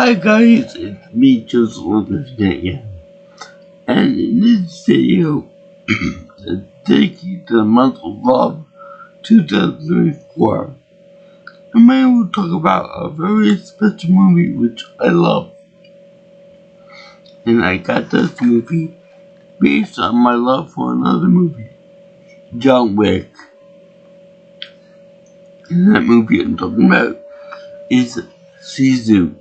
Hi guys, it's me, Joseph Lucas again. And in this video, dedicated to the month of love 2024, I will talk about a very special movie which I love. And I got this movie based on my love for another movie, John Wick. And that movie I'm talking about is Sisu.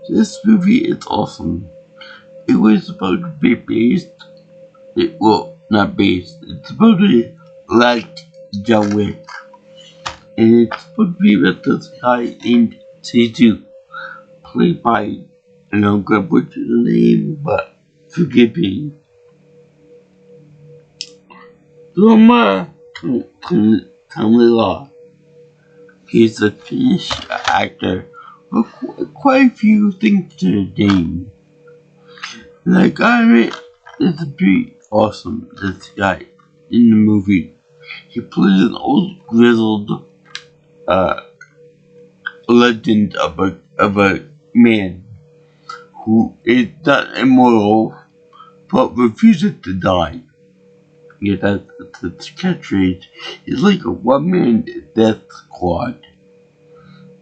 This movie is awesome. It was supposed to be it's supposed to be like John Wick. And it's supposed to be with this guy named Sisu, played by, I'm gonna butcher the name, but forgive me. Loma Kamila. He's a Finnish actor with quite a few things to his name. Like, I mean, it's pretty awesome, this guy in the movie. He plays an old grizzled legend of a man who is not immortal but refuses to die. Yeah, that's the catchphrase. He's like a one-man death squad.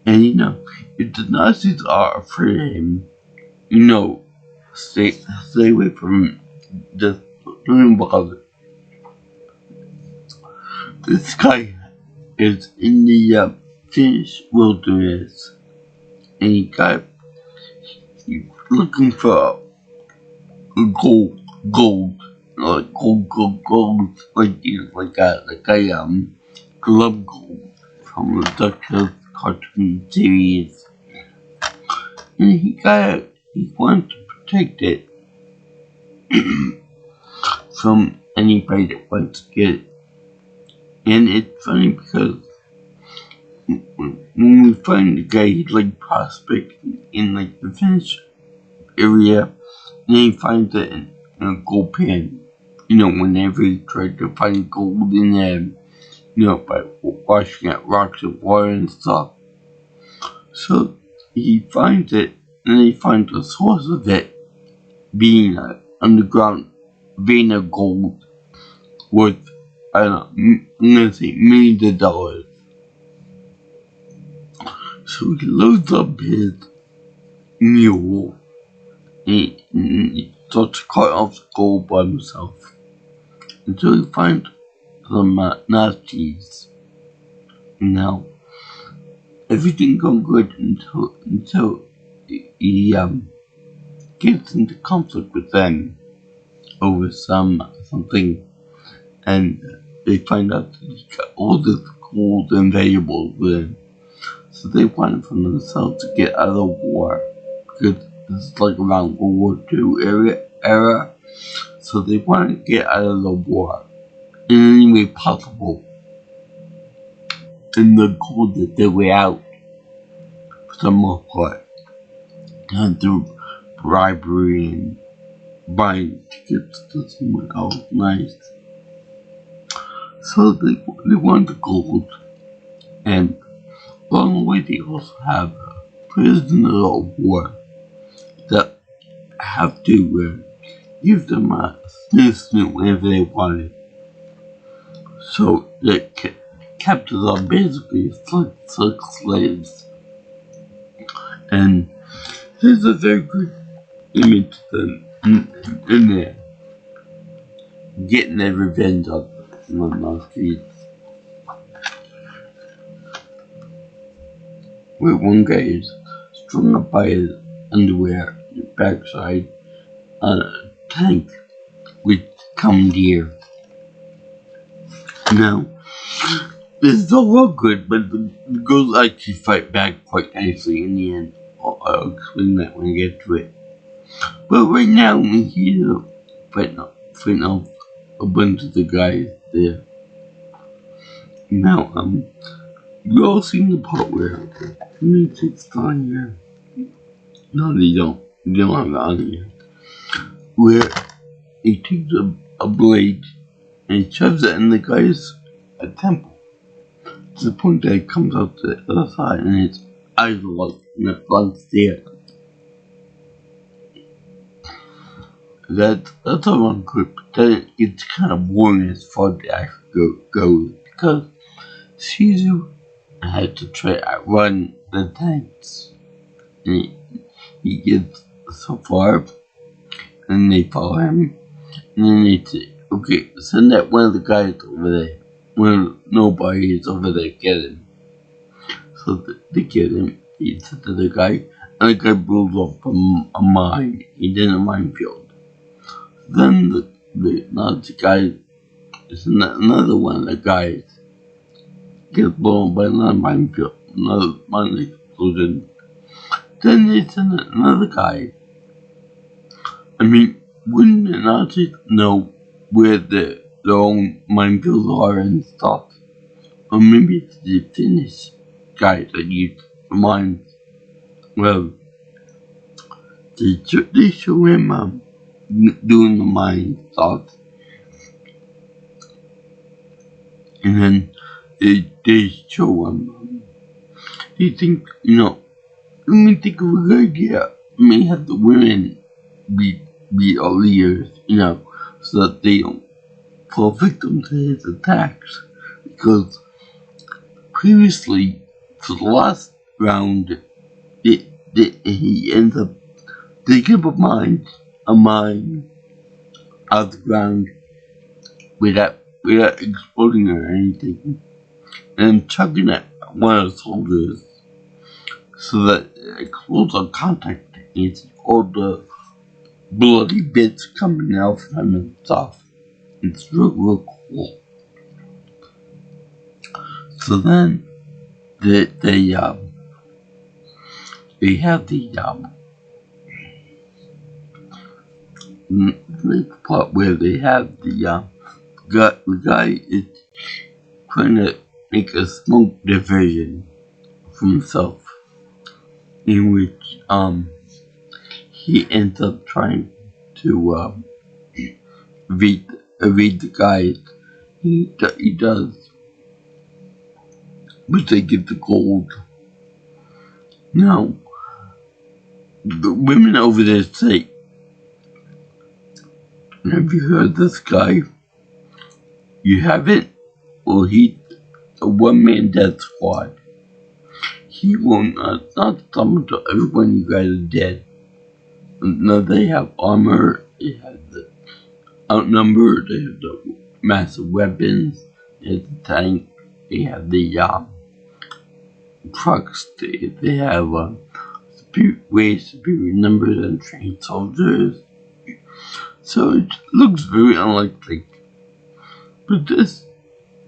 And if the Nazis are afraid of him, stay away from him. Just don't bother. This guy is in the Finnish wilderness, and he's looking for gold, like gold, like a glove gold from the Dutch cartoon series, and he wants to protect it from anybody that wants to get it. And it's funny because when we find the guy, he's like prospecting in like the Finnish area, and he finds it in a gold pan. Whenever he tried to find gold in there, by washing out rocks and water and stuff. So he finds it, and he finds the source of it being an underground vein of gold worth, I don't know, I'm gonna say millions of dollars. So he loads up his mule and he starts to cut off the gold by himself until he finds some Nazis. Now, everything goes good until he gets into conflict with them over something, and they find out that he got all this gold and valuables with him. So they want it for themselves to get out of the war, because this is like around World War II era. So they want to get out of the war in any way possible. And the gold that they way out, for the most part, and through bribery and buying tickets to someone else nice. So they want the gold, and along the way they also have prisoners of war that have to give them a snoot whenever they want it. So the captors are basically slaves. And there's a very good image of them in there, getting their revenge on the Nazis. Where one guy is strung up by his underwear in the backside on a tank with commandeer. Now, this is all good, but the girls actually fight back quite nicely in the end. I'll explain that when I get to it. But right now, we're here fighting off a bunch of the guys there. Now, you all seen the part where he takes it on here. No, they don't. They don't have it on here. Where he takes a blade and shoves it in the guy's temple to the point that it comes out to the other side and it's eyes are like there. That's a one clip, but then it gets kind of boring as far as actually goes because Sisu had to try to run the tanks. And he gets so far, and they follow him, and then they say, okay, send that one of the guys over there. When nobody is over there, get him. So they get him, he sends the guy, and the guy blows up a mine. He's in a minefield. Then the guy, another one of the guys gets blown by another minefield, another mine explosion. Then they send another guy. I mean, wouldn't the Nazis know where their own minefields are and stuff? Or maybe it's the Finnish guys that use the mines. Well, they show him doing the mine stuff. And then they show him. They think, let me think of a good idea. May have the women be our leaders, so that they don't fall victim to his attacks. Because previously, for the last round, he ends up digging up a mine out of the ground without exploding or anything, and chucking at one of the soldiers so that it explodes on contact against all the bloody bits coming out from him and stuff. It's real cool. So then they have the part where they have the guy is trying to make a smoke diversion for himself, in which he ends up trying to evade the guys. He does, but they get the gold. Now, the women over there say, have you heard this guy? You haven't? Well, he's a one-man death squad. He will not summon to everyone you guys are dead. No, they have armor, they have the outnumbered, they have the massive weapons, they have the tank, they have the trucks, they have way superior numbers and trained soldiers. So it looks very unlikely. But this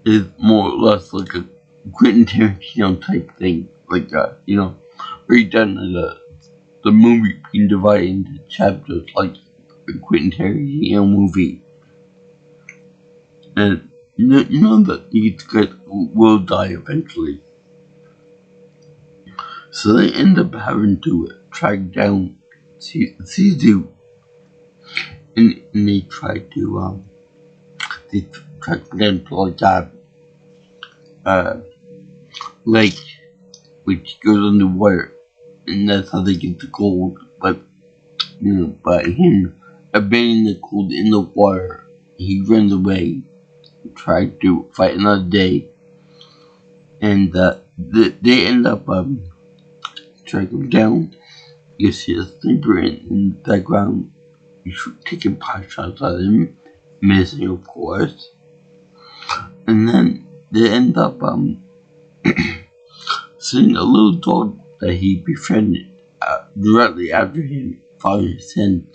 is more or less like a Quentin Tarantino type thing. Like, where he done the movie being divided into chapters like a Quentin Tarantino movie. And you know that these guys will die eventually. So they end up having to track down Sisu. And they try to, they track down to like a lake which goes underwater. And that's how they get the gold. But, by him abandoning the gold in the water, he runs away, tried to fight another day, and they end up tracking him down. You see a sniper in the background. You should taking pot shots at him, missing of course, and then they end up seeing a little dog that he befriended directly after him finally sent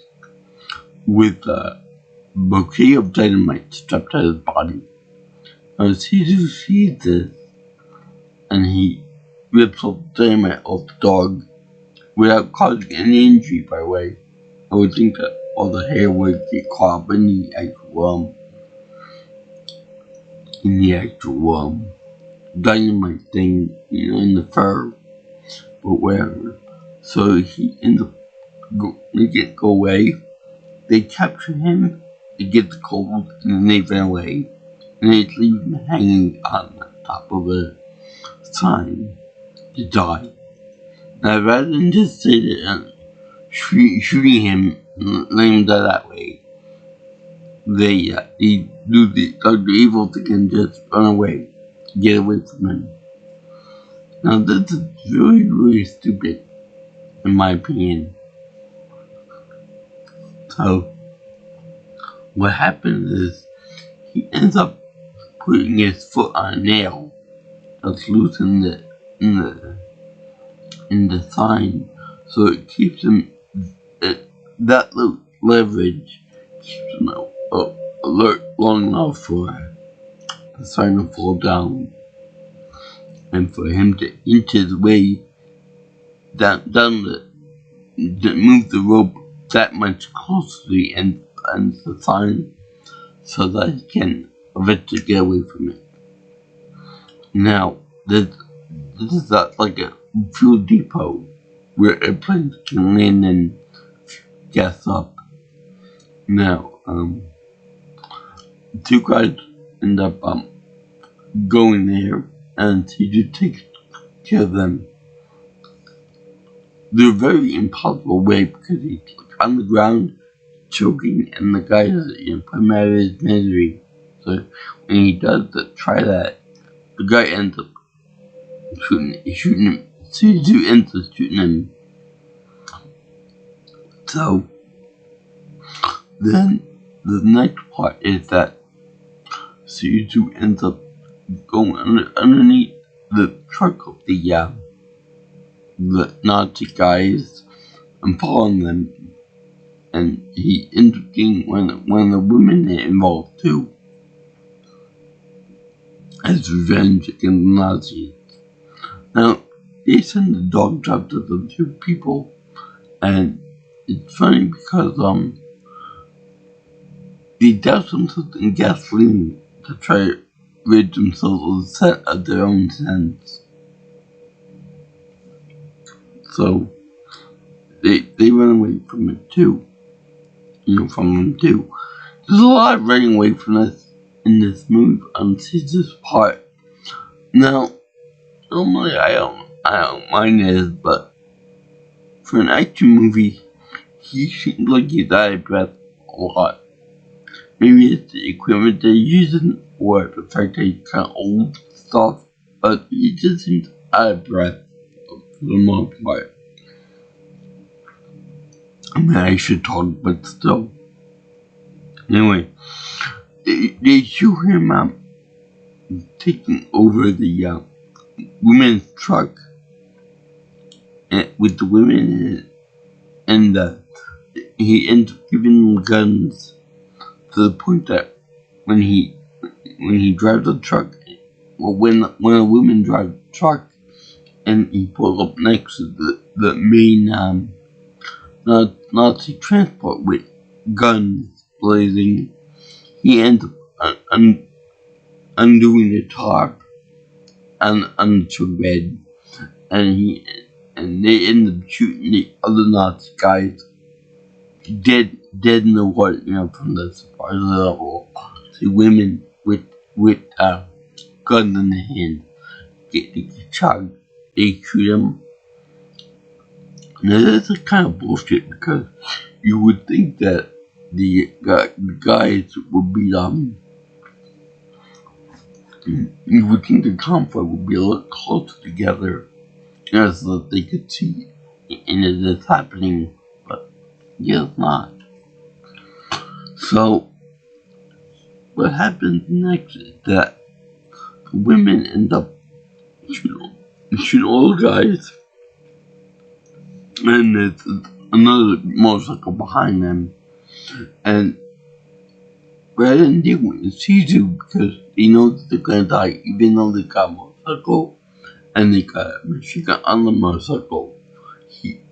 with a bouquet of dynamite strapped to his body. Sisu sees this, and he rips off the dynamite off the dog without causing any injury, by the way. I would think that all the hair would get caught up in the actual dynamite thing, in the fur, but whatever. So he ends up go away. They capture him, they get the gold, and then they run away. And they leave him hanging on the top of a sign to die. Now, rather than just say that shooting him, letting him die that way, they do the evil thing and just run away, get away from him. Now, this is really, really stupid, in my opinion. So, what happens is he ends up putting his foot on a nail that's loose in the sign, so it keeps him that leverage keeps him alert long enough for the sign to fall down, and for him to inch his way down move the rope that much closer to the end of the sign, so that he can eventually get away from it. Now, this is like a fuel depot where airplanes can land and gas up. Now, two guys end up going there, and he just takes care of them. They're very impossible way because he's on the ground choking, and the guy is put him out of his misery. So when he does try that, the guy ends up shooting him. Sisu ends up shooting him. So then the next part is that Sisu ends up going underneath the truck of the Nazi guys and following them, and he ends up getting one of the women involved too, as revenge against the Nazis. Now, they send the dogs after the two people, and it's funny because they douse themselves in gasoline to try to rid themselves of their own sins. So they run away from it too. From them too. There's a lot of running away from this in this movie on Sisu's part. Now, normally I don't mind this, but for an action movie, he seems like he's out of breath a lot. Maybe it's the equipment they're using, or the fact that he's kind of old stuff, but he just seems out of breath for the most part. I mean, I should talk, but still. Anyway, they show him taking over the women's truck with the women in it, and he ends up giving them guns to the point that when he drives the truck, or when a woman drives the truck, and he pulls up next to the main Nazi transport with guns blazing, he ends up undoing the tarp on the truck bed, and they end up shooting the other Nazi guys dead in the water, from the surprise level. See women with guns in their hand get shot. They shoot them. Now that's kind of bullshit, because you would think that the guys would be you would think the conflict would be a little closer together, so that they could see this happening, but yes, not. So what happens next is that the women end up shooting all the guys, and there's another motorcycle behind them, and rather than dealing with Sisu, because they know that they're gonna die, even though they got a motorcycle and they got a machine gun on the motorcycle,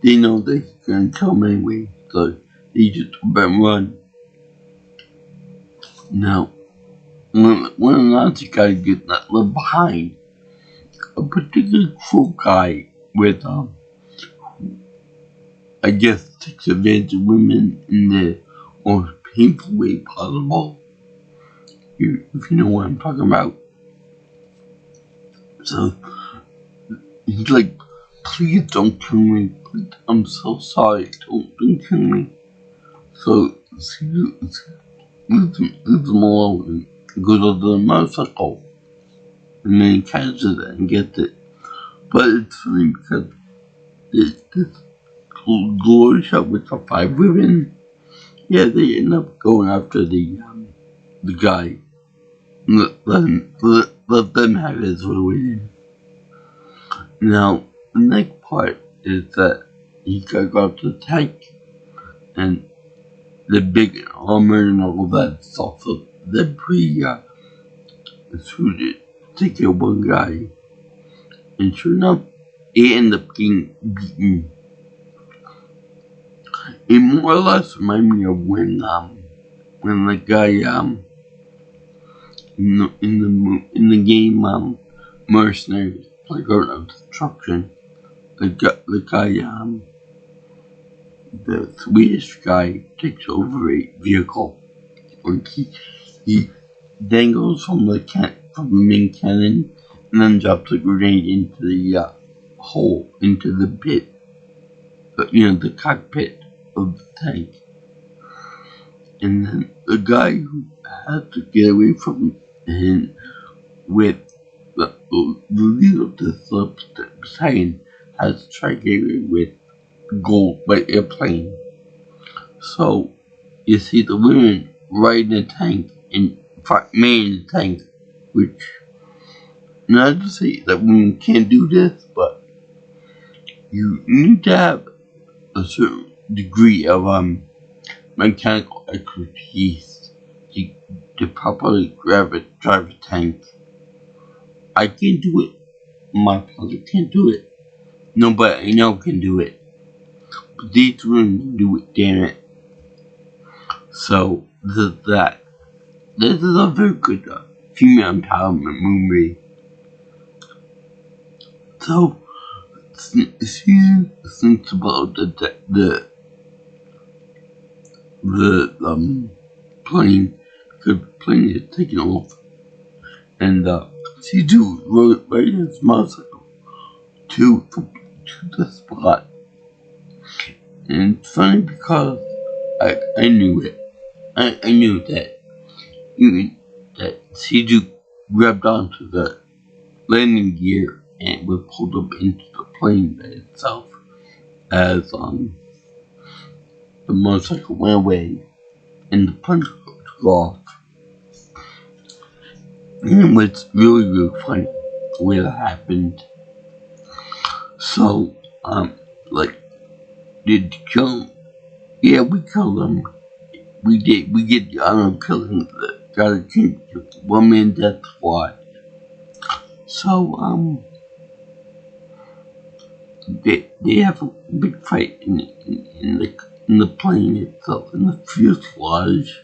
they know that he's gonna kill them anyway, so they just better run. Now, when of the Nazi guys gets left behind, a particularly cruel guy with I guess takes advantage of women in the most painful way possible, if you know what I'm talking about. So he's like please don't kill me. Please, I'm so sorry. Don't kill me. So Sisu leaves him alone and goes on the motorcycle. And then he catches it and gets it. But it's funny because this glory shot with the 5 women, yeah, they end up going after the guy. Let them have his religion. Now, the next part is that he got up to the tank and the big armor and all that stuff. So they're pretty suited to kill one guy. And sure enough, he ended up getting beaten. It more or less reminded me of when the guy in the game Mercenaries Playground of Destruction, the guy the Swedish guy takes over a vehicle and he dangles from the main cannon and then drops a grenade into the hole, into the pit, the cockpit of the tank. And then the guy who has to get away from him with the leader of the battalion has to try to get away with gold by airplane. So you see the women riding the tank and manning the tank, which not to say that women can't do this, but you need to have a certain degree of mechanical expertise to properly drive a tank. I can't do it. My father can't do it. Nobody I know can do it. But these women can do it, damn it. So, this is that. This is a very good female empowerment movie. So, Sisu thinks about the plane, because the plane is taking off. And Sisu rode right his motorcycle to the spot. And it's funny because I knew it. I knew that Sisu grabbed onto the landing gear and was pulled up into the plane by itself as the motorcycle went away and the plane took off. And it was really funny the way that happened. So, did you kill him? Yeah, we killed him. We did. We get the honor of killing the guy that came to 1-man death squad. So, they have a big fight in the plane itself, in the fuselage,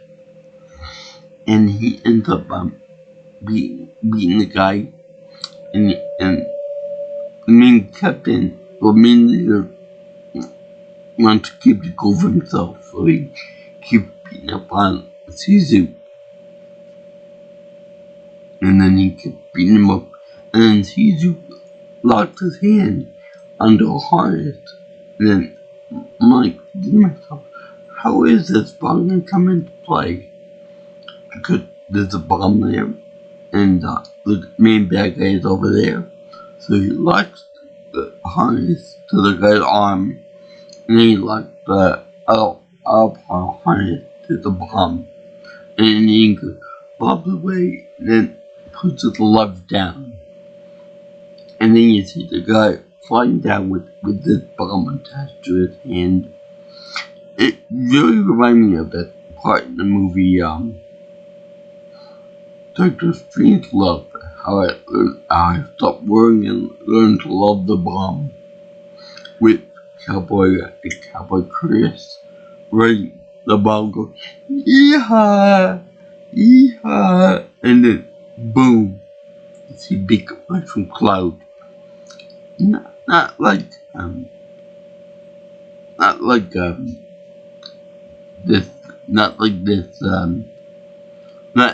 and he ends up beating the guy, and the main captain, or main leader, wants to keep the goal for himself, so he keeps beating up on Sisu. And then he kept beating him up, and then Sisu locked his hand under a harness. And then I'm like, to myself, how is this bomb gonna come into play? Because there's a bomb there, and the main bad guy is over there. So he locks the harness to the guy's arm, and then he locked the harness to the bomb. And then he bobs away, and then puts the lever down. And then you see the guy flying down with this bomb attached to his hand. It really reminded me of that part in the movie, Dr. Strangelove, how I stopped worrying and learned to love the bomb. With Cowboy Chris, right? The bomb goes, yeehaw, yeehaw, and then boom, you see big mushroom cloud. Not like this, not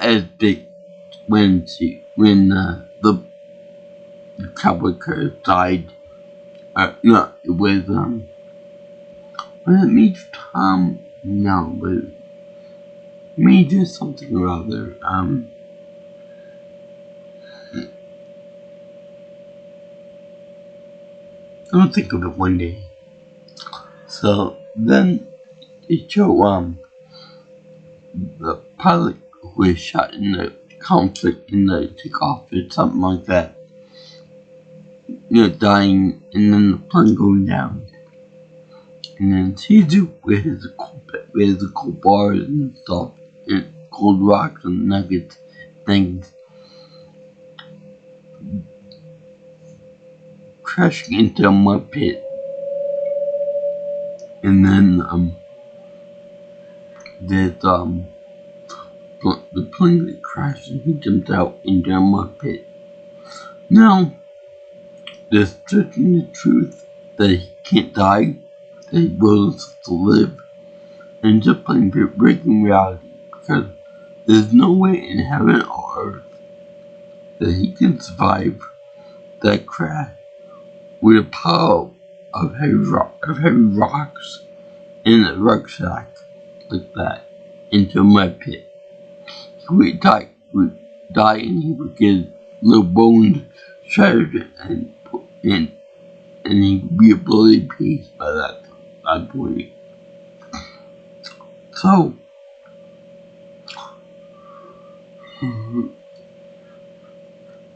as big when the Cowboy Chris died No, it was it Major Tom? No, but Major something or other. I'll think of it one day. So then they show the pilot who was shot in the conflict in the takeoff or something like that. Dying, and then the plane going down. And then Sisu with his cool bars and stuff, and cold rocks and nuggets, things, crashing into a mud pit. And then the plane that crashed and he jumped out into a mud pit. Now, there's certainly the truth that he can't die, that he wills to live, and just plain breaking reality, because there's no way in heaven or earth that he can survive that crash with a pile of heavy rocks in a rucksack like that into a mud pit. He would die and he would get little bones shattered and he would be a bloody piece by that point. So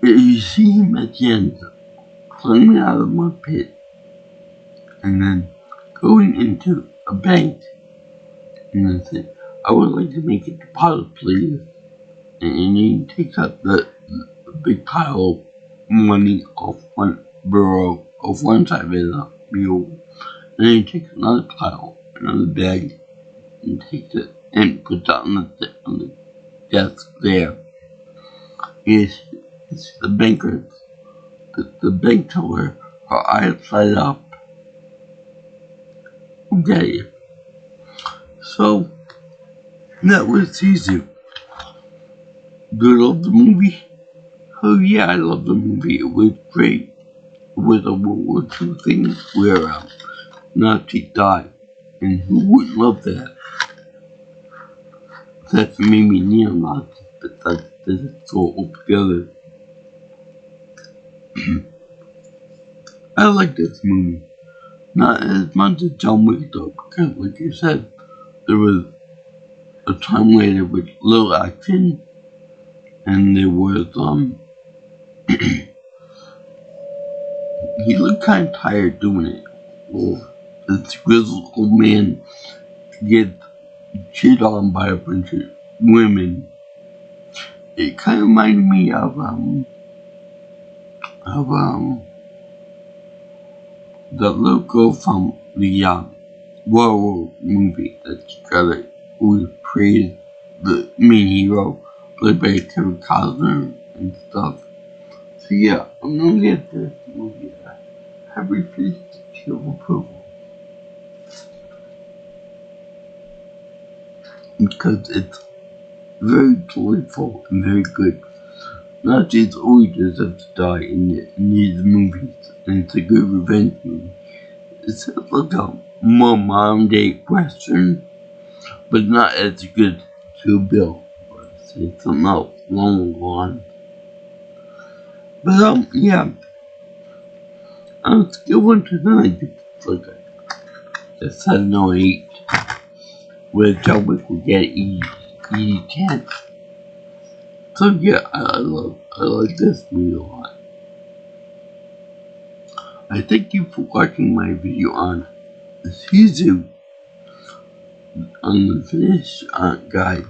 you see him at the end climbing out of my pit and then going into a bank and then saying, I would like to make a deposit, please. And he takes out the big pile of money off one burrow of one side of the mule. And then he takes another pile, another bag, and takes it and puts it on the desk there. It's the banker. The bank teller, her eyes light up. Okay. So, that was Sisu. Do you love the movie? Oh yeah, I love the movie. It was great. It was a World War II thing where Nazis died. And who wouldn't love that? That's maybe neo-Nazis, but that's all altogether. I like this movie. Not as much as John Wick though, because like you said, there was a time where there was little action, and there was, he looked kind of tired doing it. Well, this grizzled old man gets cheated on by a bunch of women. It kind of reminded me of the little girl from the World movie that's got it, who praised the main hero, played by Kevin Costner and stuff. So yeah, I'm gonna get this movie a heavy seal of approval. Because it's very joyful and very good. Nazis always deserve to die in these movies, and it's a good revenge movie. It's like a more modern day western, but not as good as Kill Bill, or say something else along the line. But yeah, on a scale 1 to 9, it's like a 7 or 8, where John Wick will get easy 10. So yeah, I like this movie a lot. I thank you for watching my video on Sisu on the Finnish guide.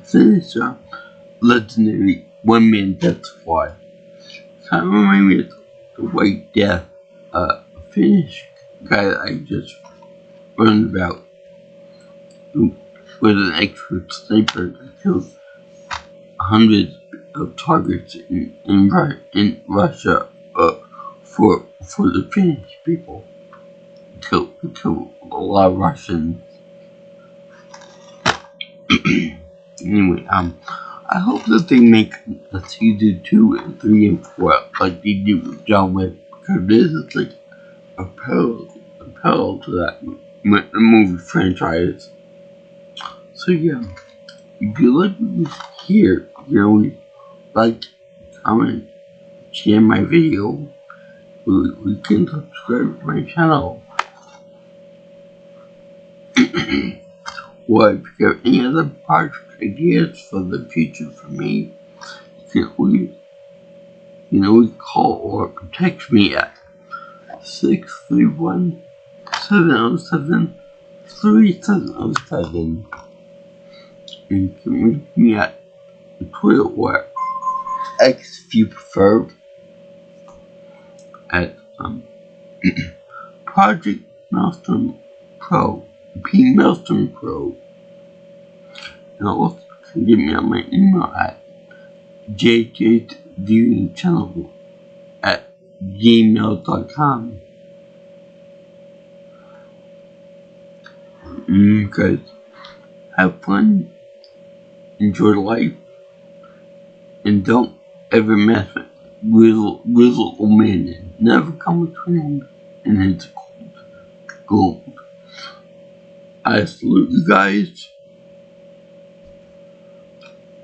Finnish legendary one-man death squad. Kind of remind me of the White Death, Finnish guy that I just learned about, who was an expert sniper that killed hundreds of targets in Russia for the Finnish people. Killed a lot of Russians. Anyway, I hope that they make a season 2 and 3 and 4 like they did with John Wick, because this is like a parallel to that movie franchise. So yeah, if you like what you hear, like, comment, share my video, you can subscribe to my channel. Or if you have any other project ideas for the future for me, you can always call or text me at 631-707-3707. And you can reach me at Twitter or X if you prefer at Project Milestone Pro, P Milestone Pro. And also can get me on my email at jjviewingchannel@gmail.com. Guys, have fun, enjoy life, and don't ever mess with Grizzle O'Manion. Never come between him and his gold. I salute you guys.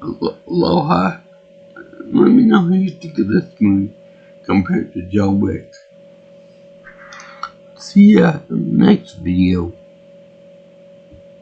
Aloha. Let me know how you think of this movie compared to John Wick. See ya in the next video.